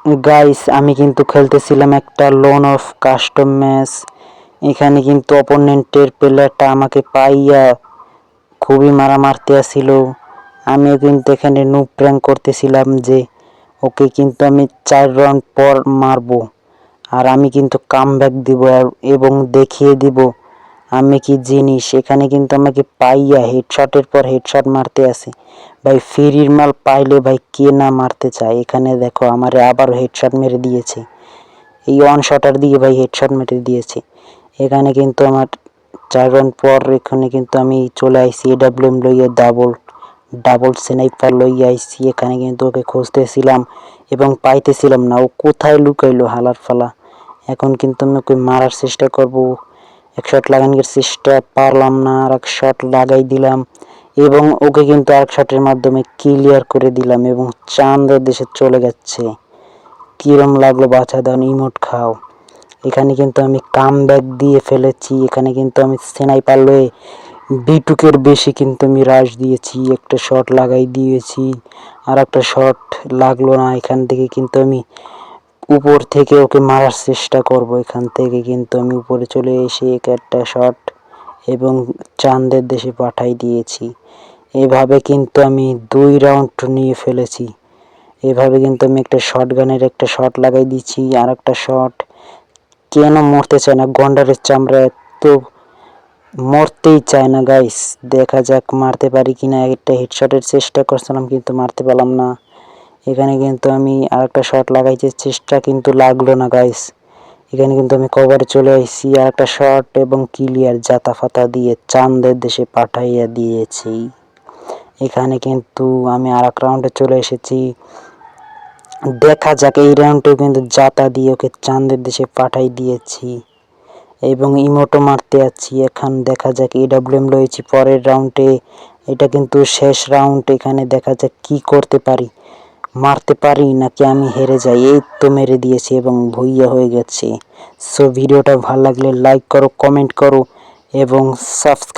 Guys আমি কিন্তু খেলতেছিলাম একটা লোন অফ কাস্টম ম্যাচ। এখানে কিন্তু অপোনেন্টের প্লেয়ারটা আমাকে পাইয়া খুবই মারতে আসছিল। আমিও কিন্তু এখানে নুব প্র্যাঙ্ক করতেছিলাম যে ওকে কিন্তু আমি 4 রাউন্ড পর মারবো, আর আমি কিন্তু কামব্যাক দিব এবং দেখিয়ে দিব আমি কি জিনিস। এখানে কিন্তু আমাকে পাইয়া হেডশটের পর হেডশট মারতে আসে। ভাই ফ্রির মাল পাইলে ভাই কে না মারতে চায়। এখানে দেখো আমারে আবার হেডশট মেরে দিয়েছে, এই ওয়ান শটার দিয়ে ভাই হেডশট মেরে দিয়েছে। এখানে কিন্তু আমার 4 রাউন্ড পর এখানে কিন্তু আমি চলে আইছি এডব্লিউএম লইয়া ডাবল স্নাইপার লইয়া আইছি। এখানে কিন্তু ওকে খুঁজতেছিলাম এবং পাইতেছিলাম না, ও কোথায় লুকাইলো হালার ফালা। এখন কিন্তু আমি ওকে মারার চেষ্টা করব। এক শট লাগানোর চেষ্টা পারলাম না, আর এক শট লাগাই দিলাম এবং ওকে কিন্তু আরেক শটের মাধ্যমে ক্লিয়ার করে দিলাম এবং চাঁদের দেশে চলে যাচ্ছে। কিরম লাগলো বাছা দাও, ইমোট খাও। এখানে কিন্তু আমি কামব্যাক দিয়ে ফেলেছি। এখানে কিন্তু আমি স্নাইপার লয়ে বিটুকের বেশি কিন্তু আমি রাশ দিয়েছি, একটা শট লাগাই দিয়েছি আর একটা শট লাগলো না। এখান থেকে কিন্তু আমি উপর থেকে ওকে মারার চেষ্টা করব। এখান থেকে কিন্তু আমি উপরে চলে এসে একটা শট এবং চাঁদের দেশে পাঠাই দিয়েছি। এভাবে কিন্তু আমি 2 রাউন্ড নিয়ে ফেলেছি। এভাবে কিন্তু আমি একটা শটগানের একটা শট লাগাই দিচ্ছি, আর একটা শট কেন মরতে চায় না গন্ডারের চামড়া, তো মরতেই চায় না গাইস। দেখা যাক মারতে পারি কিনা। একটা হেডশটের চেষ্টা করছিলাম কিন্তু মারতে পারলাম না। এখানে কিন্তু আমি আরেকটা শট লাগাইতে চেষ্টা কিন্তু লাগলো না গাইস। এখানে কিন্তু আমি কভারে চলে আসছি, আর একটা শট এবং ক্লিয়ার জাতা ফাতা দিয়ে চাঁদের দেশে পাঠাইয়া দিয়েছি। এখানে কিন্তু আমি আর এক রাউন্ডে চলে এসেছি। দেখা যাক এই রাউন্ডেও কিন্তু জাতা দিয়ে ওকে চাঁদের দেশে পাঠাই দিয়েছি এবং ইমোটো মারতে আছি। এখন দেখা যাক এডব্লিউএম লয়েছি পরের রাউন্ডে। এটা কিন্তু শেষ রাউন্ড। এখানে দেখা যাক কি করতে পারি, মারতে পারি নাকি আমি হেরে যাই। এই তো মেরে দিয়েছি এবং ভুইয়া হয়ে গেছে। সো ভিডিওটা ভালো লাগলে লাইক করো, কমেন্ট করো এবং সাবস্ক্রাইব